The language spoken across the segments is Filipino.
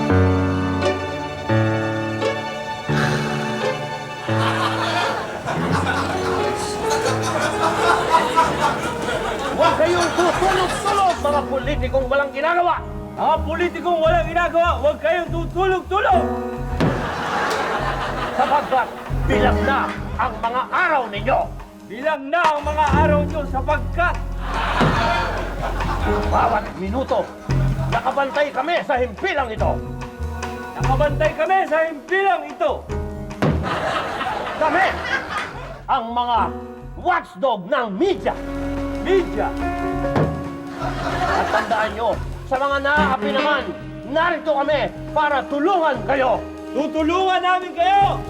Huwag kayong tutulog-tulog, mga politikong walang ginagawa! Mga politikong walang ginagawa, huwag kayong tutulog-tulog! Sapagkat bilang na ang mga araw ninyo! Bilang na ang mga araw nyo sapagkat Bawat minuto, nakabantay kami sa himpilang ito! nakabantay kami sa himpilang ito. Kami ang mga watchdog ng media! Media, At tandaan nyo, sa mga naaapi naman, narito kami para tulungan kayo! tutulungan namin kayo!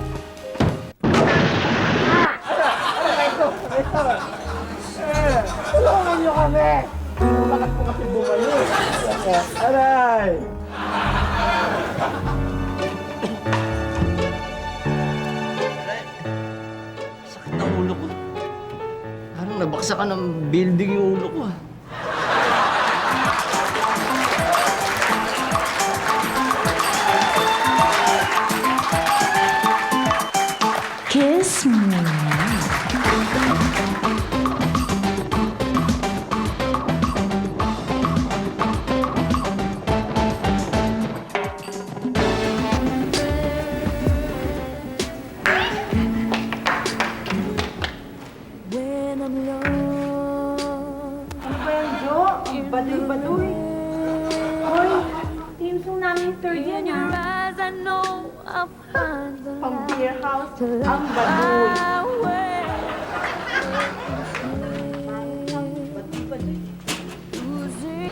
Tulungan nyo kami! Bakit po kasi bumayo? Aray! Sakit ng ulo ko. Parang nabaksakan ng building yung ulo ko, ah. Kiss me. When I'm lost. Ano ba yan, Jo? Baduy-baduy. Hoy, team song namin third In yan, your ha? eyes, I know I'll find the Pang light beer house, to ang light baduy. my way. Baduy-baduy. Losing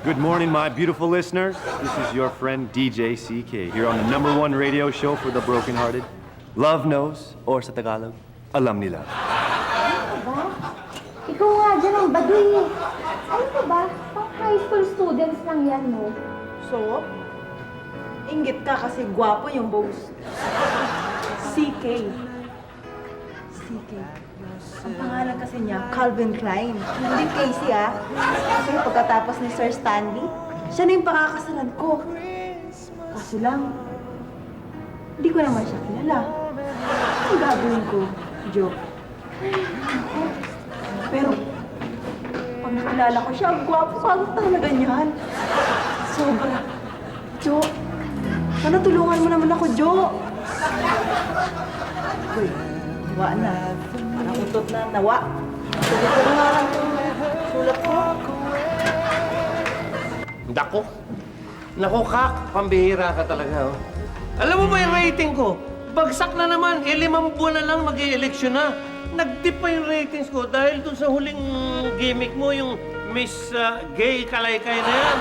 Good morning, my beautiful listeners. This is your friend DJ CK here on the #1 radio show for the brokenhearted. Love knows, or sa Tagalog, alam nila. Ano ba? Ikaw nga dyan ang baduy. Ano ka ba? Pang high school students lang yan, no? So, inggit ka kasi gwapo yung boss. CK. CK. Ang pangalan kasi niya, Calvin Klein. Hindi Casey, ah. Kasi pagkatapos ni Sir Stanley, siya na yung pakakasalan ko. Kaso lang, hindi ko naman siya kilala. Ang gagawin ko, Jo? Pero, pag nakilala ko siya, ang gwapo talaga niyan. Sobra. Jo, sana tulungan mo naman ako, Jo. Uy, nawa na. Nakutot na, nawa. Sabi ko na nga lang itong sulat ko. Dako! Naku, Kak, pambihira ka talaga, oh. Alam mo ba yung rating ko? Bagsak na naman, 5 buwan na lang mag-i-eleksyon na. Nag-dip pa yung ratings ko dahil dun sa huling gimmick mo, yung Miss Gay Kalaykay na yan.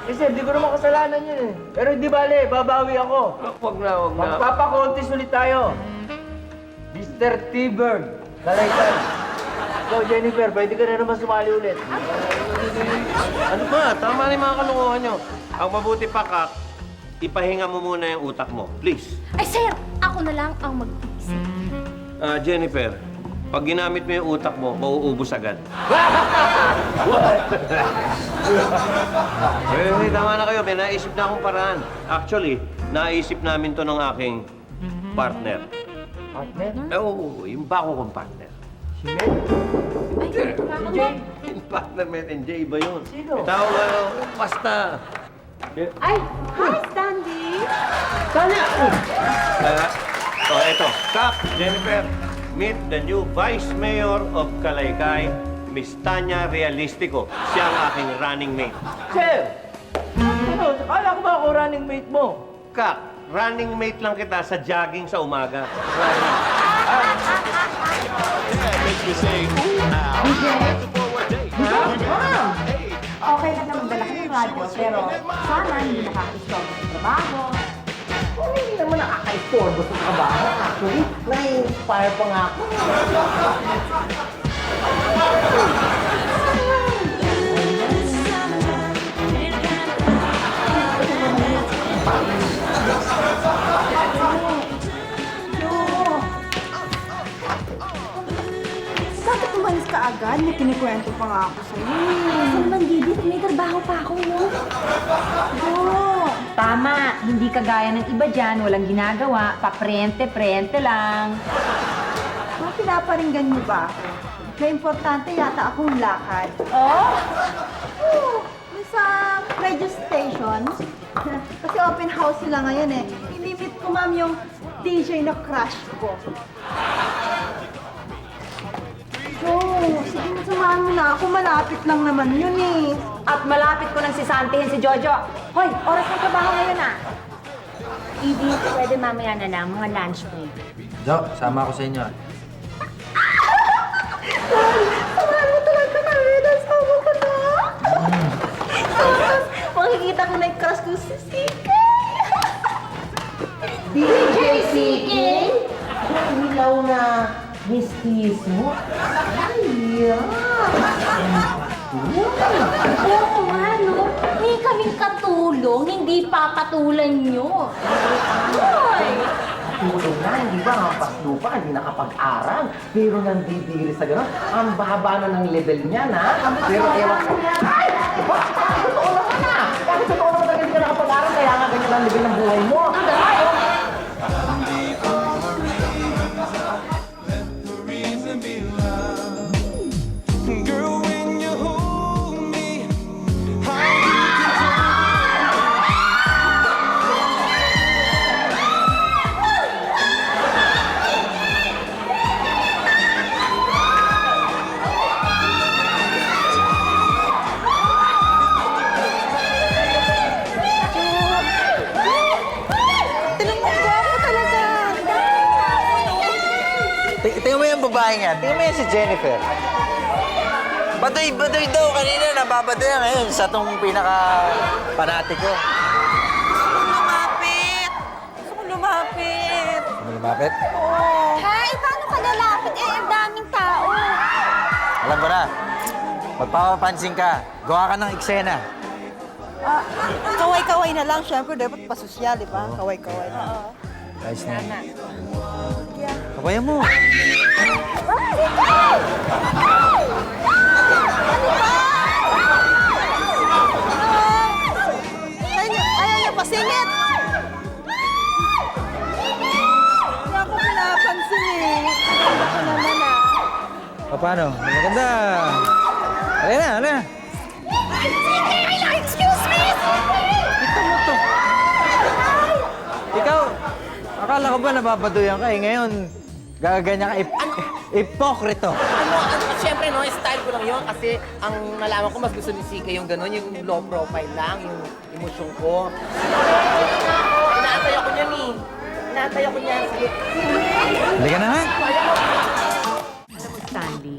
Kasi di ko naman kasalanan yun eh. Pero di bale, babawi ako. Wag na, wag na. Magpapakontis ulit tayo. Mr. T-Bird, Kalaykan. So, Jennifer, pwede ka na naman sumali ulit. Ano ba? Tama na yung mga kalunguhan nyo. Ang mabuti pa, Kak, ipahinga mo muna yung utak mo. Please. Ay, sir! Ako na lang ang mag-isip. Jennifer, pag ginamit mo yung utak mo, mauubos agad. Hey, tama na kayo. May naisip na akong paraan. Actually, naisip namin to ng aking partner. Partner? Oo, yung bako kong partner. Si Mel? DJ? Yung partner, Met and J, iba yun. Sino? Tawag kayo, basta. Ay, hi, Stanley! Tanya! Eto, Kap, Jennifer, meet the new Vice Mayor of Kalaykay, Miss Tanya Realistico. Siya ang aking running mate. Sir! Ano? Akala ko ba ako running mate mo? Kap, running mate lang kita sa jogging sa umaga. Okay lang na magdala ka ng radyo, pero sana hindi nakakistorbo sa trabaho. Well, hindi naman nakaka-istorbo sa trabaho. Actually, nai-inspire pa nga ako. Bakit umalis ka agad? agad? May kinikwento pa nga ako sa'yo. Kasi naman, Didi, may trabaho pa ako, no? Oh, Tama, hindi kagaya ng iba dyan, walang ginagawa, paprente-prente lang. mga pinaparinggan niyo ba ako? Kaya importante yata akong lakad. Oh? Oo, sa radio station. Kasi open house sila ngayon eh. Inimit ko, ma'am, yung DJ na crush ko. So, sige na, samahan mo na ako. Malapit lang naman yun eh. At malapit ko nang sisantihin si Jojo. Hoy, oras ng trabaho ngayon ah. Didi, pwede mamaya na lang, mga lunch break. Jo, sama ako sa inyo. Samahan mo talaga namin. Nasama ko na. Tapos, makikita ko na yung crush ko si CK. DJ CK? Ilaw na mistiso? Ay, Oo nga, no? May kaming katulong, hindi papatulan nyo. Hoy! Tulong na, hindi ba? Ang paslupa, hindi nakapag-aral. Pero nandidiri sa gano'n, ang baba na ng level niya, na. Pero ewan ko. Ay! Bakit totoo naman na? Bakit totoo naman na hindi ka nakapag-aral? Kaya nga ganyan ang level ng buhay mo. Ay! Girl, when you hold me, Tingnan mo yung babae nga. Tingnan mo yan si Jennifer. Baduy daw. Kanina nababadoy yan. Ngayon, sa tong pinaka-panatiko. Lumapit! Gusto ko lumapit. Ano lumapit? Hay, paano ka lalapit? Eh, ang daming tao. Alam ko na. Magpapapansin ka. Gawa ka ng eksena. Kaway-kaway na lang. Siyempre, dapat pasosyal, di ba? Kaway-kaway na. Ayos na. Kabayan mo. Ayaw niya pasingit! Hindi ako pinapansin eh. Ako naman ah. Paano? Maganda. Alin na. Excuse me! Ikaw, akala ko ba nababaduyan ka eh. Ngayon, gaganya ka ipokrito. Siyempre, no, style ko lang yun kasi ang nalaman ko mas gusto ni CK yung gano'n, yung low profile lang, yung emosyon ko. Inaantay ako niyan eh. Inaantay ako niyan. Sige. Halika na nga. Alam mo, Stanley,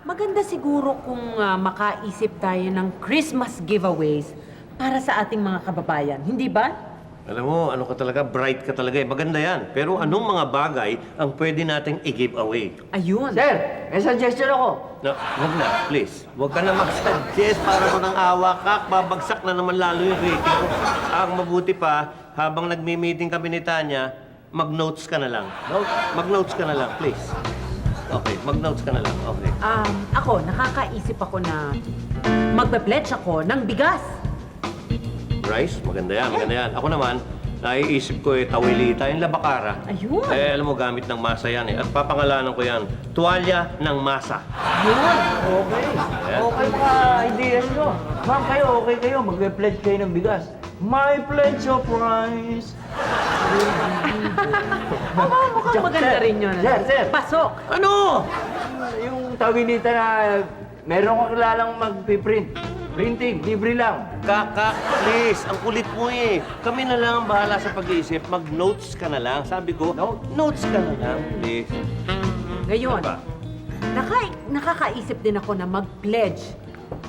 maganda siguro kung makaisip tayo ng Christmas giveaways para sa ating mga kababayan. Hindi ba? Alam mo, ano ka talaga, bright ka talaga eh. Maganda yan. Pero anong mga bagay ang pwede nating i-give away? Ayun. Sir, may suggestion ako. No, wag na, please. Wag ka na mag-suggest para mo ng awa ka. Babagsak na naman lalo yung rating ko. Ang mabuti pa, habang nagmi-meeting kami ni Tanya, mag-notes ka na lang. Mag-notes ka na lang, please. Okay, mag-notes ka na lang. Okay. Ako, nakakaisip ako na magbe-pledge ako ng bigas. Rice, maganda yan, maganda yan. Ako naman, naiisip ko tawilita, yung labakara. Ayun. Alam mo, gamit ng masa yan eh. At papangalanan ko yan, tuwalya ng masa. Okay. Okay mga ideas nyo. Ma'am, okay kayo. Magpe-pledge kayo ng bigas. My pledge of rice. Mukhang maganda rin yun. Sir. Pasok. Ano? Yung tawilita na meron ko kilalang magpiprint. Printing, libre lang. Kaka, please, ang kulit mo eh. Kami na lang ang bahala sa pag-iisip. Mag-notes ka na lang. Sabi ko, notes ka na lang, please. Ngayon, Ano ba? nakakaisip din ako na mag-pledge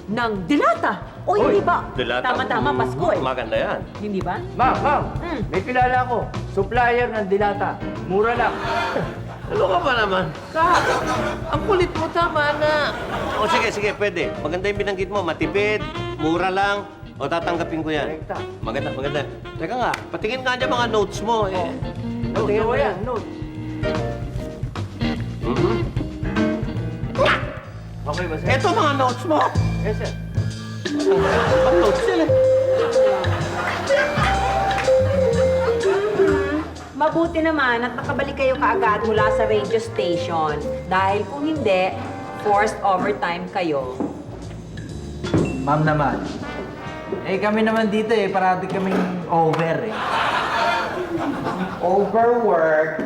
ng dilata. O hindi ba? Dilata. Tama-tama, Pasko eh. Maganda yan. Hindi ba? Ma'am, may kilala ko. Supplier ng dilata. Mura lang. Ano ka ba naman? Kak, ang kulit mo, tama na. O sige, pwede. Maganda yung binanggit mo. Matipid, mura lang. O tatanggapin ko yan. Direkta. Maganda. Teka nga, patingin nga dyan mga notes mo. Patingin mo yan. Note. Okay ba, sir? Ito mga notes mo. Yes, sir. Ang notes yan eh. Mabuti naman at nakabalik kayo kaagad mula sa radio station. Dahil kung hindi, forced overtime kayo. Ma'am naman. Eh, kami naman dito eh, parati kaming over eh. Overwork.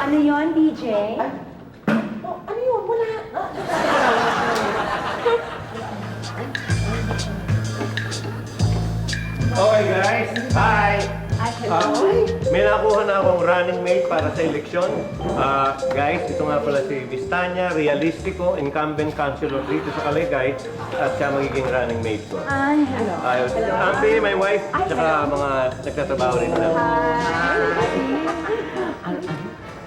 Ano yon DJ? Ano yun? Wala. Okay guys, hi! May nakuha na akong running mate para sa eleksyon. Guys, ito nga pala si Vistanya Realistico, incumbent councilor dito sa Kaligay, at siya magiging running mate ko. Ay, hello. Ayos. Ampi, my wife, tsaka mga nagtatrabaho rin na.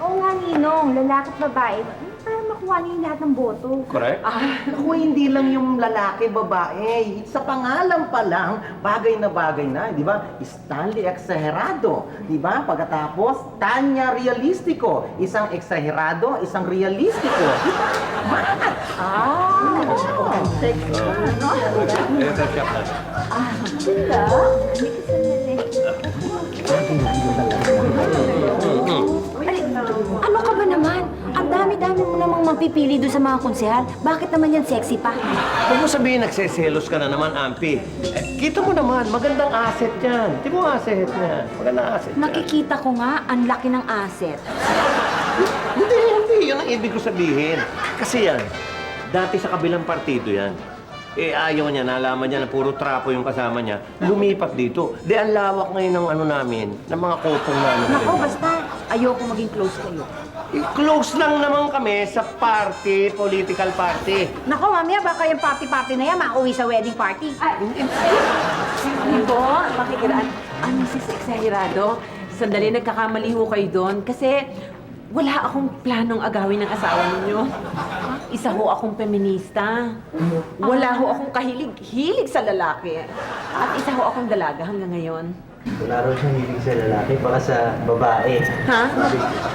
Oo nga, Ninong. Lalaki at babae. Para makuha niyo yung lahat ng boto. Correct? Naku, hindi lang yung lalaki, babae. Sa pangalan pa lang, bagay na, di ba? Stanley Exagerado, di ba? Pagkatapos, Tanya Realistico. Isang exagerado, isang realistiko. Di ba? Mat! Ito siya pa. Sila? Ano ka ba naman? Ang dami-dami mo namang mapipili doon sa mga konsehal. Bakit naman yan sexy pa? Huwag mo sabihin nagseselos ka na naman, Ampi. Kita mo naman, magandang asset yan. Di mo asset niya. Magandang asset yan. Nakikita ko nga, ang laki ng asset. Hindi. Yun ang ibig ko sabihin. Kasi yan, dati sa kabilang partido yan. Ayaw niya, nalaman niya na puro trapo yung kasama niya. Lumipat dito. Ang lawak ngayon ng ano namin, ng mga kopong namin. Nako, basta ayoko maging close kayo. Close lang naman kami sa party, political party. Nako, mamaya baka yung party-party na yan makauwi sa wedding party. Ano po? Makikiraan. Mrs. Exagerado, sandali nagkakamali ho kayo doon kasi wala akong planong agawin ng asawa ninyo. Isa ho akong feminista. Wala ho akong hilig sa lalaki. At isa ho akong dalaga hanggang ngayon. Wala raw siyang hilig sa lalaki, baka sa babae. Ha?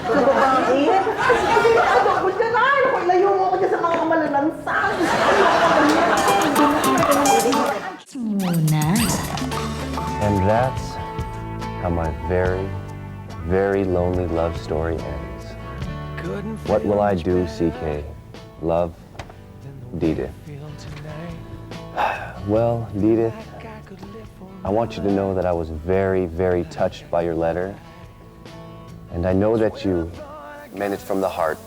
Sa babae? Ano ka na? Ako, ilayo mo ako dyan sa mga malalansang. And that's how my very, very lonely love story ends. What will I do, CK? Love, Didith. Well, Didith, I want you to know that I was very, very touched by your letter. And I know that you meant it from the heart.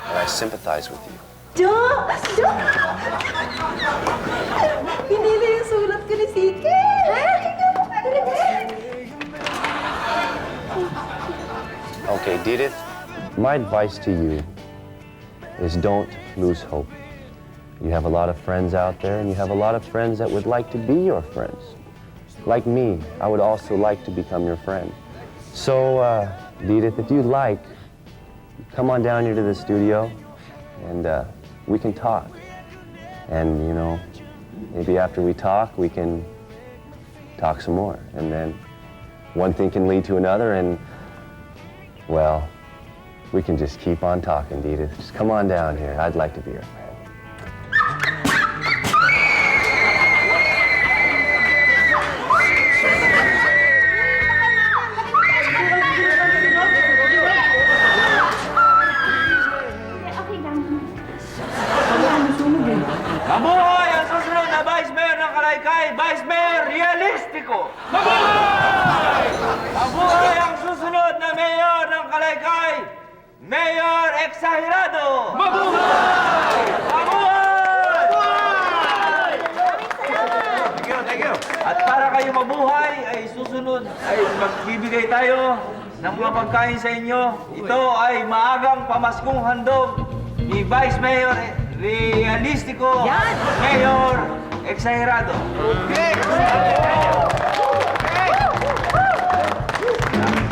And I sympathize with you. Hindi na yung sulat ko ni Sike. Okay, Didith, my advice to you is don't lose hope. You have a lot of friends out there, and you have a lot of friends that would like to be your friends. Like me, I would also like to become your friend. So, Didith, if you like, come on down here to the studio, and we can talk. And, you know, maybe after we talk, we can talk some more. And then one thing can lead to another, and, well, we can just keep on talking, Didith. Just come on down here. I'd like to be your friend. Okay lang. Mabuhay ang susunod na Vice Mayor ng Kalaykay, Vice Mayor Realistico! Mabuhay! Mabuhay ang susunod na Mayor ng Kalaykay, Mayor Exagerado! Mabuhay! Mabuhay! Thank you. At para kayo mabuhay, ay susunod, ay magbibigay tayo ng mga pagkain sa inyo. Ito ay maagang pamaskong handog ni Vice Mayor Realistico, Yan! Mayor Exagerado.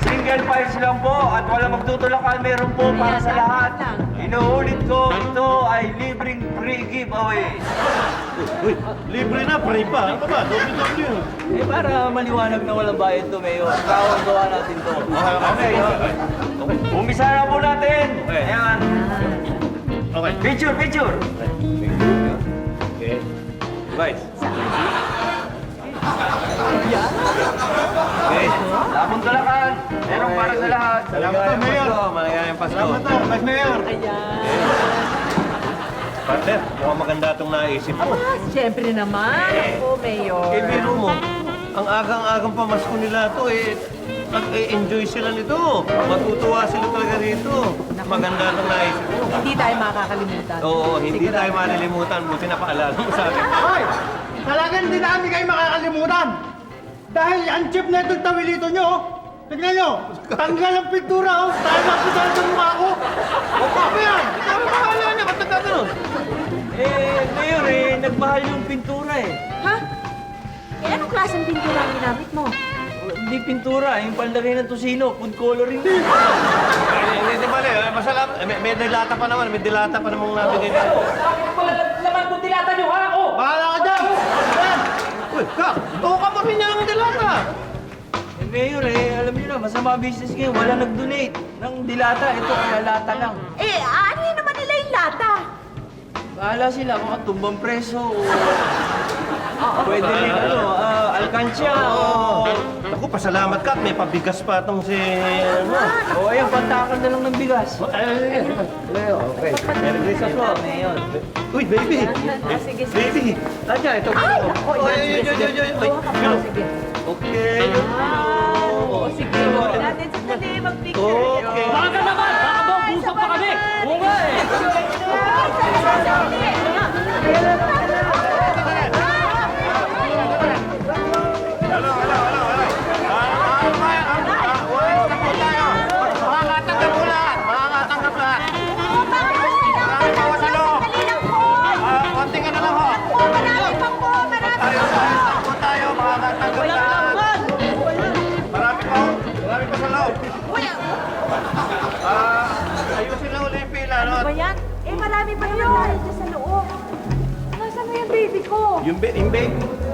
Single files lang po at walang magtutulakan. Meron po para sa lahat. Inuulit ko, ito ay libreng free giveaway. Uy, libre na, free pa. Ano ba? Doble-doble yun. Eh para maliwanag na walang bayad to, Mayor. Kawang gawa natin to. Okay. Umpisa na po natin. Ayan. Okay. Picture, picture! Okay. Vice. Okay. Labong talakan! Meron para sa lahat! Maligayang Pasko. Maligayang Pasko. Vice Mayor! Partner, mukhang maganda itong naisip mo. Siyempre naman. Ako, Mayor. Eh, biro mo, ang agang-agang pamasko nila to nag-enjoy sila nito. Matutuwa sila talaga rito. Maganda itong naisip mo. Hindi tayo makakalimutan. Oo, hindi tayo malilimutan. Buti na paalala mo sa akin. Hoy! Talagang hindi namin kayo makakalimutan! Dahil ang chip na itong tawilito nyo, tignan nyo, tanggal ang pintura, oh! Dahil maputal sa mukha ko! O, paano yan? Ikaw ang bahala niya. Ba't nagkaganon? Mayor, nagmahal yung pintura eh. Ha? Eh, anong klaseng pintura ang ginamit mo? Hindi pintura, yung panlagay ng tusino, food coloring. Hindi ba masalamat. May dilata pa naman. May dilata pa namang nabigay dito. Laman kung dilata nyo, ha? Oh! Bahala ka dyan! Uy, Kak! Tuwa ka pa rin niya ng dilata. Mayor, alam niyo na, masama business ngayon. Wala nag-donate ng dilata. Ito, kaya lata lang. Eh, ano yun naman nila yung lata? Bahala sila kung tumbang preso o... Pwede rin, alkansya o... Ako, pasalamat ka at may pabigas pa itong si... O, ayan, pantakan na lang ng bigas. Okay. Merry Christmas po. Mayor. Uy, baby! Sige, sige. Baby! Tadya, ito. Ay! Okay. Oo, sige. Natin sandali, mag-picture. Okay. Baka naman! Baka ba busok pa kami? Oo nga eh! Makakatanggap po lahat! Makakatanggap lahat! Maraming bawas sa loob! Konting ano lang ho! Tayo po tayo! Makakatanggap lahat! Marami pa ho! Marami pa sa loob! Ayusin lang ulit yung pila, no? Ba yan? Eh, marami pa naman tayo dyan sa loob. Nasaan na yung baby ko? Yung baby.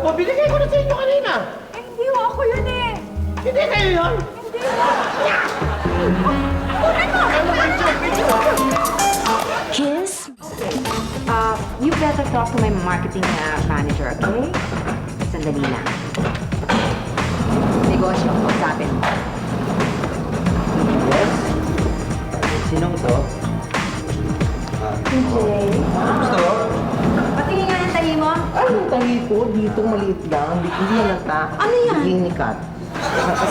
Oh, binigay ko na sa inyo kanina. Eh, hindi ko ako yun eh. Hindi kayo yun. Hindi ko. Kunan mo! Kiss? You better talk to my marketing manager, okay? Sandali lang. Negosyo, kausapin mo. Yes? Sinong to? Gusto? Patingin nga ng tahi mo. Ay, yung tahi ko, dito maliit lang. Hindi halata. Ano yan? Bikini cut.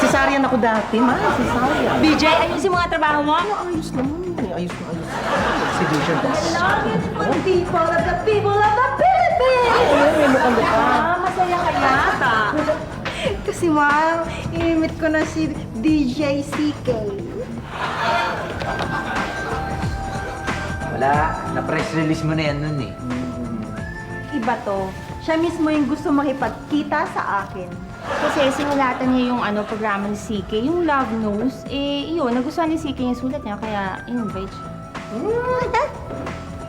Cesarean ako dati, ma. Cesarean. BJ, ayusin mo nga trabaho mo. Ayos naman. Ayos na ayos. Exhibition boss. Love people of the Philippines! May mukhang mukha. Masaya ka yata. Kasi ma'am, inimit ko na si DJ CK. Wala, na-press release mo na yan nun eh. Iba to. Siya mismo yung gusto makipagkita sa akin. Kasi sinulatan niya yung programa ni CK, yung Love Knows. Eh, yun, nagustuhan ni CK yung sulat niya, kaya in-invite siya.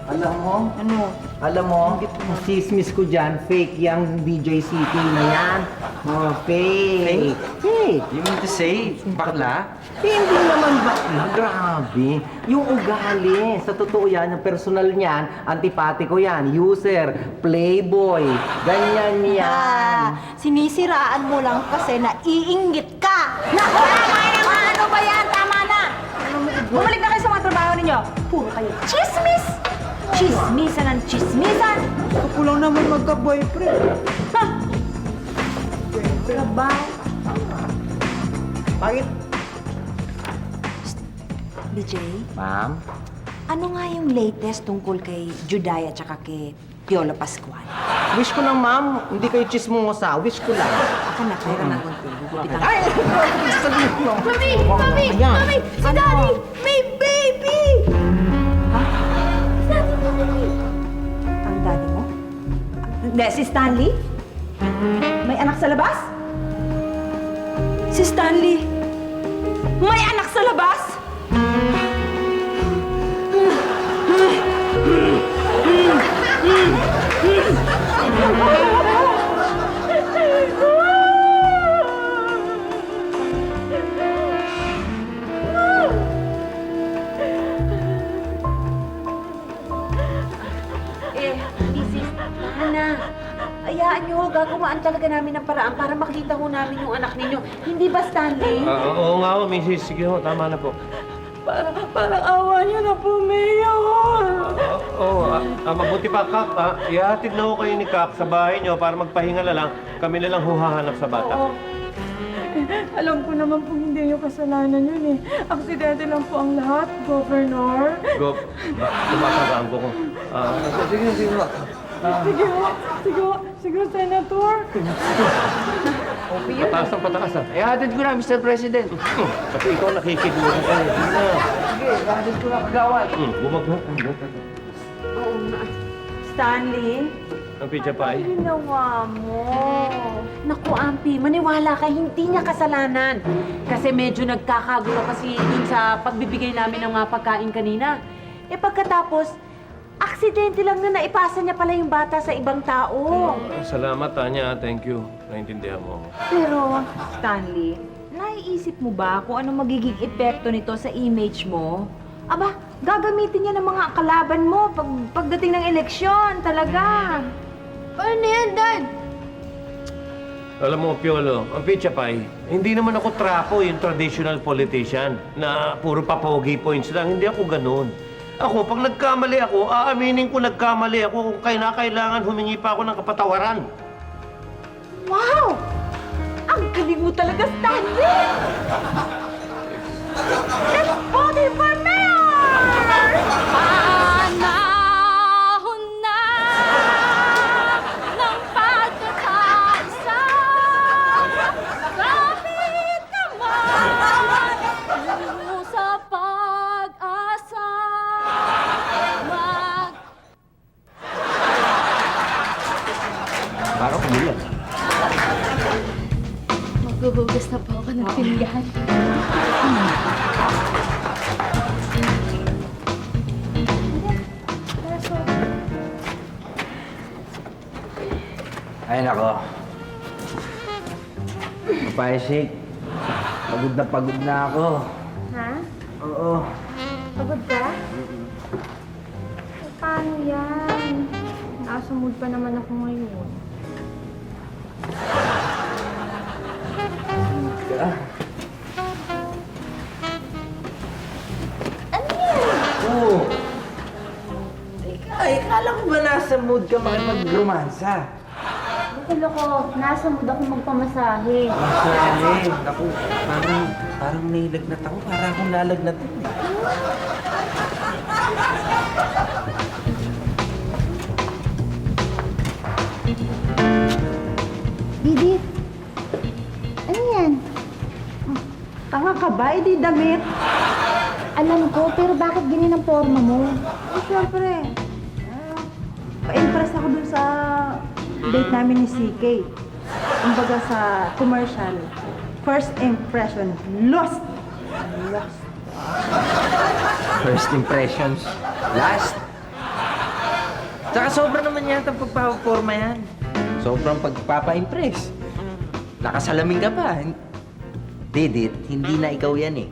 Alam mo? Ano? Alam mo, ang chismis ko dyan, fake yung DJ City na yan. Oh, fake. Fake. You mean to say, bakla? Hindi naman ba? Grabe. Yung ugali. Sa totoo yan, yung personal niyan, antipatiko yan. User, playboy. Ganyan yan. Sinisiraan mo lang kasi naiinggit ka. Naku, tama naman! Ano ba yan? Tama na! Bumalik na kayo sa mga trabaho ninyo. Puro kayo chismis! Chismisan ang chismisan. Ako lang naman magka-boyfriend. Ha? Trabaho. Bakit? BJ, Ma'am? ano nga yung latest tungkol kay Juday at saka kay Piolo Pascual? Wish ko lang, ma'am. Hindi kayo chismosa. Wish ko lang. Ako na, pero na gugupitan. Ay! Sabihin mo. Mami! Mami! Ayan. Mami! Si Daddy! May baby! Ang daddy mo? Hindi, si Stanley? May anak sa labas? Si Stanley? May anak sa labas? Mrs. Hana, ayaan nyo, gagawaan talaga namin ng paraan para makita ho namin yung anak ninyo. Hindi ba, Stanley? Oo nga ho, Mrs. Sige ho, tama na po. Parang awa niyo na po, Mayor. Mabuti pa, Kak. Ihatid na ho kayo ni Kak sa bahay niyo para magpahinga na lang. Kami na lang huhahanap sa bata. Alam ko naman po hindi yung kasalanan yun eh. Aksidente lang po ang lahat, Governor. Tumatagaan ko. Sige. Sige, Senator. Pataas ang pataas. Ihatid ko na, Mr. President. Kasi ikaw nakikibulan ka eh. Sige, ihatid ko na kagawad. Bumagsak. Oo nga. Stanley, Ang pizza pie. ginawa mo. Naku, Ampi, maniwala ka, hindi niya kasalanan. Kasi medyo nagkakagulo kasi dun sa pagbibigay namin ng mga pagkain kanina. Pagkatapos, aksidente lang na naipasa niya pala yung bata sa ibang tao. Salamat, Tanya. Thank you. Naintindihan mo ako. Pero, Stanley, naiisip mo ba kung ano magiging epekto nito sa image mo? Aba, gagamitin niya ng mga kalaban mo pagdating ng eleksyon, talaga. Ano yan, Dad? Alam mo, Piolo, ang pizza pie, hindi naman ako trapo yung traditional politician na puro papogi points lang. Hindi ako ganun. Ako, pag nagkamali ako, aaminin ko nagkamali ako kung kailangan humingi pa ako ng kapatawaran. Wow! Ang galing mo talaga, Stanley! Let's vote for mayor! Panahon na ng pagkakaisa. Kapit naman mo sa pag-asa. Parang kumulat. Maghuhugas na po ako ng pinggan. Ay, nako. Papaisik. Pagod na ako. Ha? Oo. Pagod ka? Paano yan? Nasa mood pa naman ako ngayon. Ano yan? Oo. Ay, kala ko ba nasa mood ka makipag-romansa? Hello ko, nasa mood ako magpamasahe. Masahe. Naku, parang nailagnat ako. Parang akong lalagnatan eh. Didi, ano yan? Tanga ka ba? Di damit. Alam ko, pero bakit ganyan ang forma mo? Siyempre. Pa-impress ako dun sa date namin ni CK. Kumbaga sa commercial. First impression, lost. First impressions. Last. Tsaka sobra naman yata ang pagpapaporma yan. Sobrang pagpapa-impress. Nakasalamin ka pa. Didit, hindi na ikaw yan eh.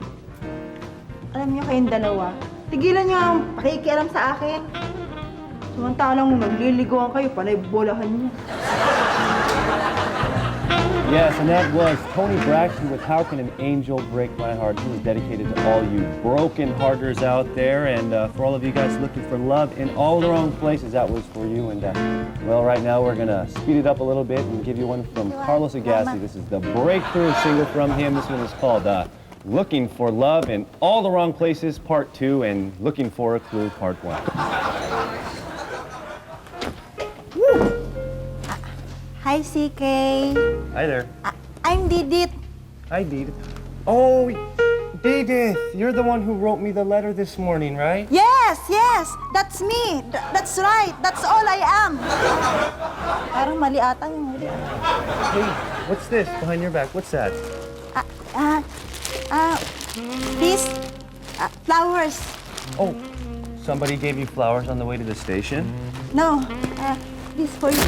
Alam niyo kayong dalawa, tigilan niyo ang pakikialam sa akin. Samantalang nung nagliligawan kayo, panay bolahan niyo. Yes, and that was Tony Braxton with How Can an Angel Break My Heart. He was dedicated to all you broken hearters out there, and for all of you guys looking for love in all the wrong places, that was for you. And well, right now we're gonna speed it up a little bit and give you one from Carlos Agassi. This is the breakthrough single from him. This one is called Looking for Love in All the Wrong Places, Part 2, and Looking for a Clue, Part 1. Hi, CK. Hi there. I'm Didit. Hi, Edith. Oh, Edith, you're the one who wrote me the letter this morning, right? Yes, that's me. That's right. That's all I am. Parang mali ata yung huli. Hey, what's this behind your back? What's that? These flowers. Oh, somebody gave you flowers on the way to the station? No, this for you.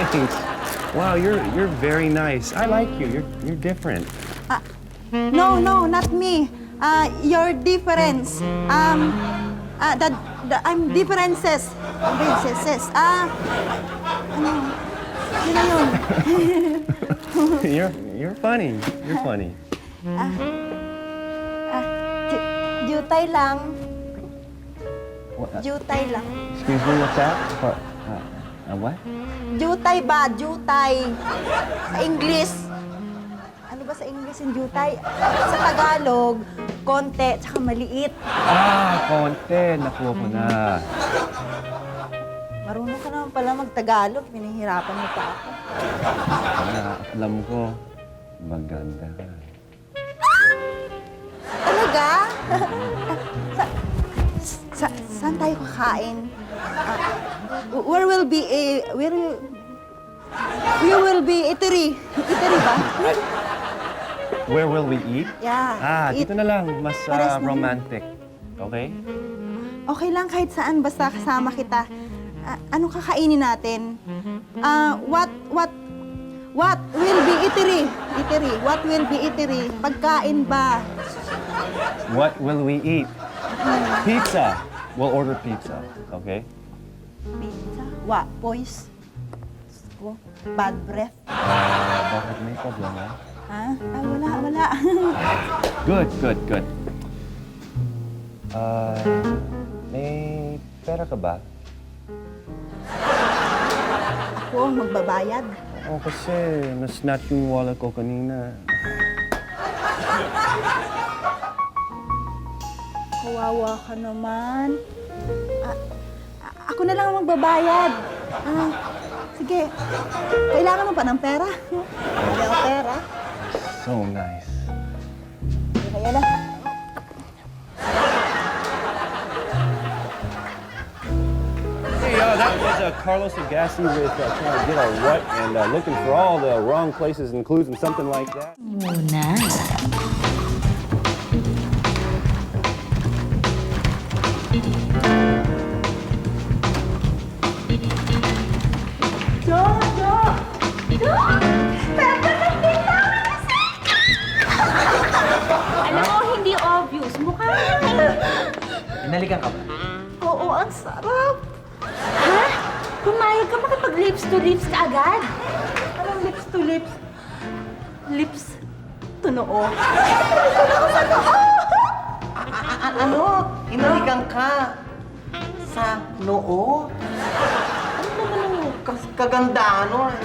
Thanks. Wow, you're very nice. I like you. You're different. No, not me. Your difference. I'm differences. Princesses. Ano? Yun na yun. You're funny. You're funny. Jutay lang. What? Jutay lang. Excuse me, what's that? What? Jutay ba? Jutay. Sa English. Ano ba sa English yung jutay? Sa Tagalog, konti, tsaka maliit. Konti. Nakuha ko na. Marunong ka naman pala mag-Tagalog. Pinahirapan mo pa ako. Alam ko, maganda ka. Talaga? Saan tayo kakain? Where will be eatery? Eatery ba? Where will we eat? Yeah. Dito na lang. Mas Pares na yun. romantic. Okay? Okay lang kahit saan, basta kasama kita. Anong kakainin natin? What will be eatery? Eatery. What will be eatery? Pagkain ba? What will we eat? Pizza. We'll order pizza. Okay? Pizza? Boys? Bad breath? Bakit may problema? Ha? Wala. Good. May pera ka ba? Ako, magbabayad. Kasi na-snatch yung wallet ko kanina. Kawawa ka naman. Ako na lang ang magbabayad. Sige. Kailangan mo pa ng pera? Kailangan ng pera? So nice. Kaya na. Hey, that was Carlos Agassi with trying to get our what and looking for all the wrong places and clues and something like that. Alam mo, hindi obvious. Mukha Inalikan ka ba? Oo, ang sarap. Ha? Pumayag ka makipag-lips to lips ka agad? Anong lips to lips? Lips to noo. Ano? Inalikan ka sa noo? Ano naman ang kagandahan nun?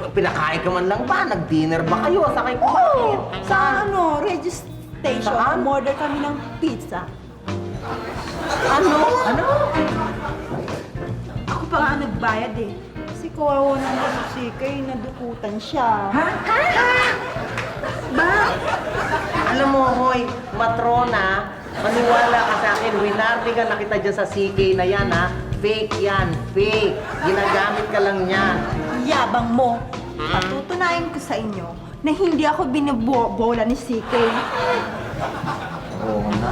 Pinakain ka man lang ba? Nag-dinner ba kayo? Sakay kumain? Sa Regis Station, Saan? umorder kami ng pizza. Ano? Ako pa nga nagbayad eh. Kasi kawawa naman si Kay, nadukutan siya. Ha? Ba? Alam mo, Hoy, matrona, maniwala ka sa akin, winardigan na kita dyan sa CK na yan, ha? Fake yan, fake. Ginagamit ka lang yan. Yabang mo. Patutunayan ko sa inyo na hindi ako binibola ni CK. Oo na.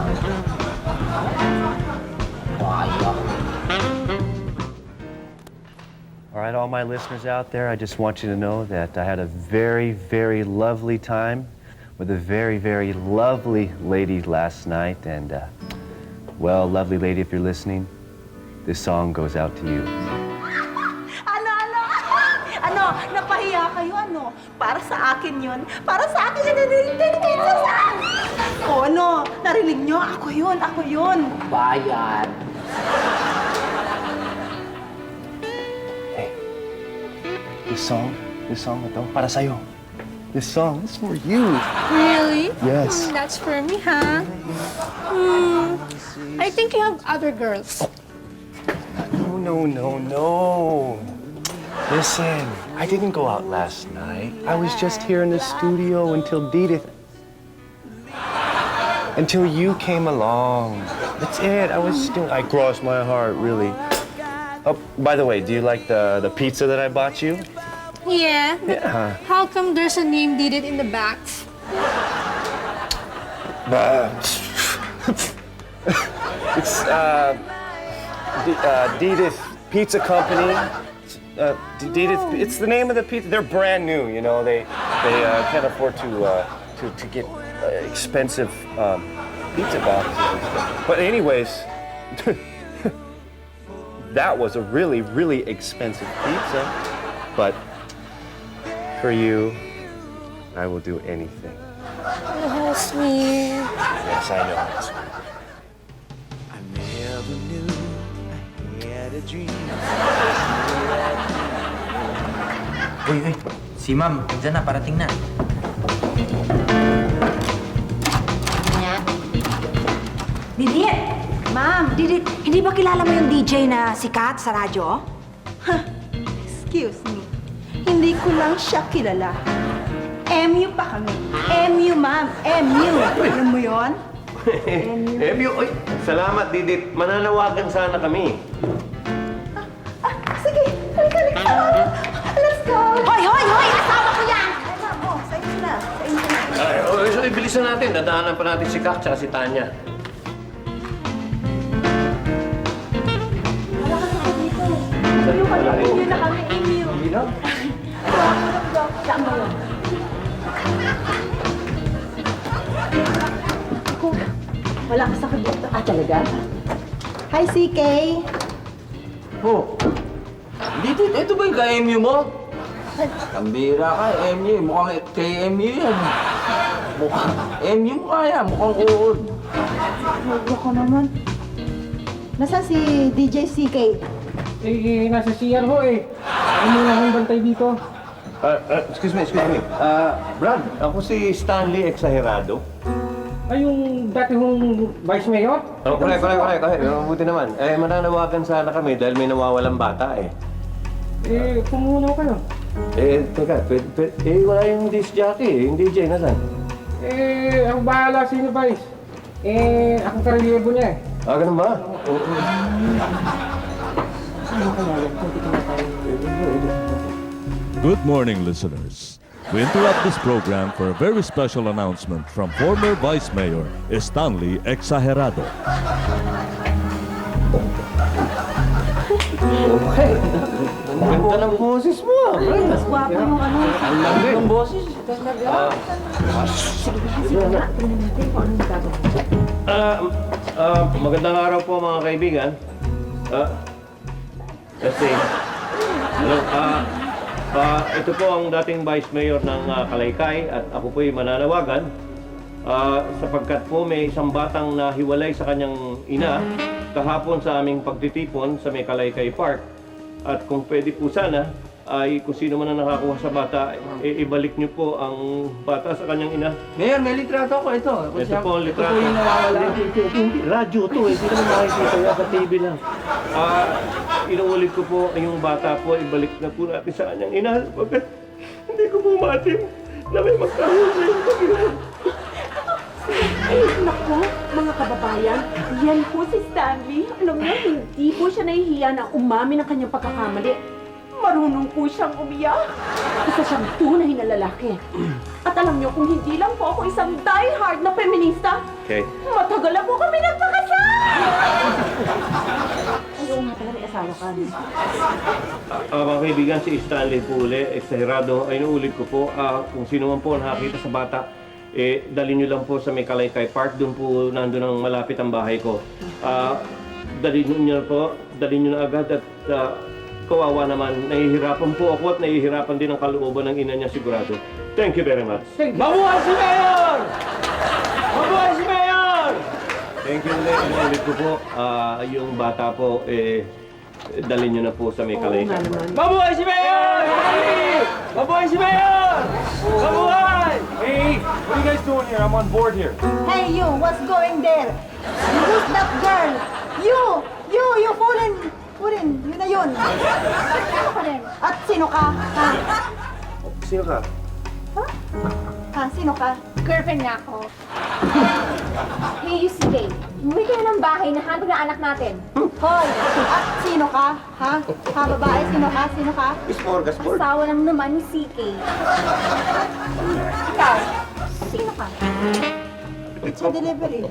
Wala. All right, all my listeners out there, I just want you to know that I had a very, very lovely time with a very, very lovely lady last night. And, well, lovely lady, if you're listening, this song goes out to you. Ano? Napahiya kayo, ano? Para sa akin yun. Para sa akin yun. O ano? Narinig nyo? Ako yun. Bayad. Hey, this song ito, para sa'yo. This song is for you. Really? Yes. That's for me, huh? I think you have other girls. No. Listen, I didn't go out last night. I was just here in the studio until you came along. That's it. I crossed my heart, really. Oh, by the way, do you like the pizza that I bought you? Yeah. But Yeah. how come there's a name did it in the back? It's Didith Pizza Company. Didith, it's the name of the pizza. They're brand new, you know. They can't afford to get expensive pizza boxes and stuff. But anyways, that was a really, really expensive pizza. But for you, I will do anything. Oh, sweet. Yes, I know. Uy, si ma'am, dyan na, parating na. Didit! Ma'am, Didit, hindi ba kilala mo yung DJ na sikat sa radyo? Excuse me. Hindi ko lang siya kilala. MU pa kami. MU, ma'am. MU. Alam mo yon? Ebyo, oy, salamat, Didit. Mananawagan sana kami. Sige, halika. Let's go. Hoy, hoy, hoy! Asawa ko yan! Ay, ma'am, sa inyo na. Sa inyo na. Ay, so, bilisan natin. Dadaanan pa natin si Kak tsaka si Tanya. MU na kami, MU. Wala ka sa dito. Ah, talaga? Hi, CK. Oh, Didit, ito ba yung ka-MU mo? Kambira ka, MU. Mukhang KMU yan. Mukhang MU mo kaya, mukhang uod. Huwag ko naman. Nasaan si DJ CK? Nasa CR ho eh. Ano mo lang bantay dito? Excuse me. Brad, ako si Stanley Exagerado. Ay, yung dati hong vice mayor? Oh, correct. Mabuti naman. Mananawagan sana kami dahil may nawawalang bata eh. Kumuha kayo. Teka, wala yung disc jockey eh. Yung DJ, nasan? Ako bahala sino vice. Akong karelyebo niya eh. Ah, ganun ba? Good morning, listeners. We interrupt this program for a very special announcement from former Vice Mayor Stanley Exagerado. Okay. Ang ganda ng boses mo, Brad. Mas gwapo yung ano. Ang lambing. Ang boses. Magandang araw po mga kaibigan. Kasi, ito po ang dating Vice Mayor ng Kalaykay at ako po'y mananawagan sapagkat po may isang batang nahiwalay sa kanyang ina kahapon sa aming pagtitipon sa may Kalaykay Park. At kung pwede po sana, ay kung sino man ang nakakuha sa bata, ibalik niyo po ang bata sa kanyang ina. Mayor, may litrato ko ito. Ito po ang litrato. Ito po yung nawawala. Hindi, radyo to eh. Hindi naman makikita yan sa TV lang. Inuulit ko po yung bata po, ibalik na po natin sa kanyang ina. Pagkat hindi ko po matim na may magkahuli yung pag-ina. Naku, mga kababayan, yan po si Stanley. Alam niyo, hindi po siya nahihiya na umamin ng kanyang pagkakamali. Marunong po siyang umiyak. Isa siyang tunay na lalaki. At alam niyo, kung hindi lang po ako isang die-hard na feminista, Okay. matagal na po kami nagpakasal! Ayaw nga pala may asawa ka. Mga kaibigan, si Stanley po uli, Exagerado, ay inuulit ko po, kung sino man po nakakita sa bata, dalhin nyo lang po sa may Kalaykay Park, doon po nandun ang malapit ang bahay ko. Dalhin nyo na agad at kawawa naman, nahihirapan po ako at nahihirapan din ang kalooban ng ina niya sigurado. Thank you very much. Mabuhay si Mayor! Mabuhay si Mayor! Thank you ulit. Inuulit ko po, yung bata po, dalhin nyo na po sa may Kalaykay Park. Mabuhay si Mayor! Mabuhay si Mayor! Mabuhay! Hey, what are you guys doing here? I'm on board here. Hey, you, what's going there? Who's that girl? You, Purin, yun na yun. Sino ka rin? At sino ka? Ha? Sino ka? Ha? Sino ka? Girlfriend niya ako. Hey, you CK. Umuwi kayo ng bahay na handog na anak natin. Hoy! At sino ka? Ha? Ha, babae? Sino ka? Sino ka? Smorgasbord. Asawa lang naman ni CK. Ikaw, sino ka? Pizza delivery.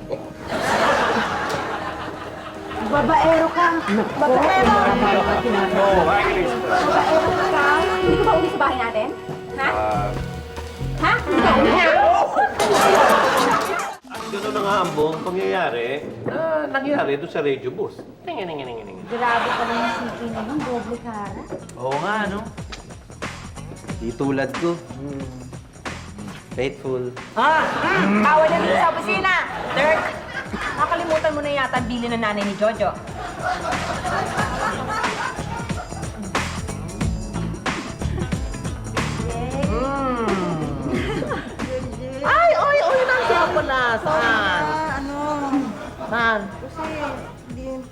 Babaero ka. Babaero. Babaero ka? Hindi ka ba uwi sa bahay natin? Ha? Ha? Hindi ka uwi? Ganun na nga ang buong pangyayari na nangyari doon sa radio booth. Grabe ka naman si ngayon, doble cara. Oo nga, no? Di tulad ko. Faithful. Bawal na dito sa opisina! Dirk, nakalimutan mo na yata ang bili ng nanay ni Jojo. Ay, oy, oy, nandiyan pala. Saan? Ano? Saan? Kasi,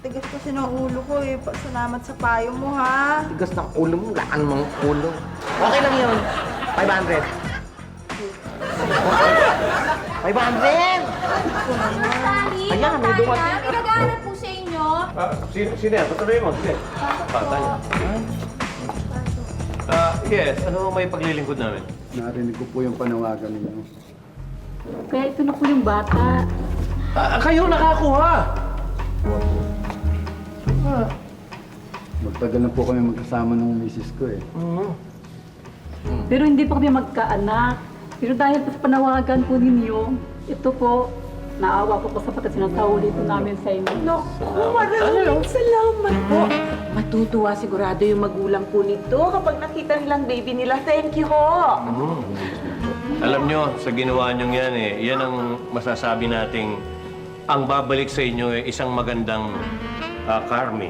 tigas kasi ng ulo ko eh. Salamat sa payo mo, ha? Tigas ng ulo mo, laan mong ulo. Okay lang yun. 500. 500! Ayan, may dumating. May naghahanap po sa inyo. Sino yan? Patuloy mo. Sige. Bata niya. Yes, ano may paglilingkod namin? Narinig ko po yung panawagan ninyo. Kaya ito na po yung bata. Kayo nakakuha! Magtagal na po kami magkasama ng misis ko eh. Pero hindi pa kami magkaanak. Pero dahil sa panawagan po ninyo, ito po, naawa po sa pagkasinataw dito namin sa inyo. Maraming salamat po. Matutuwa sigurado yung magulang po nito kapag nakita nilang baby nila. Thank you ho! Alam nyo, sa ginawa nyo yan yan ang masasabi nating ang babalik sa inyo isang magandang karmi.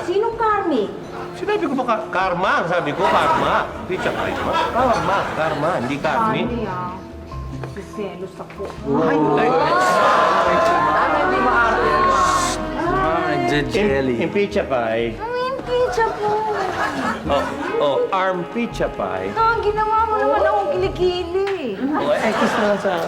Sinong Carmi? Sinabi ko ba karma? Sabi ko karma. Pizza karma. Karma, hindi karmi. Siselos ako. Sana hindi maarte. In pizza pie. Pizza po. Arm pizza pie. Ang ginawa mo naman akong kilikili. Kiss na sa...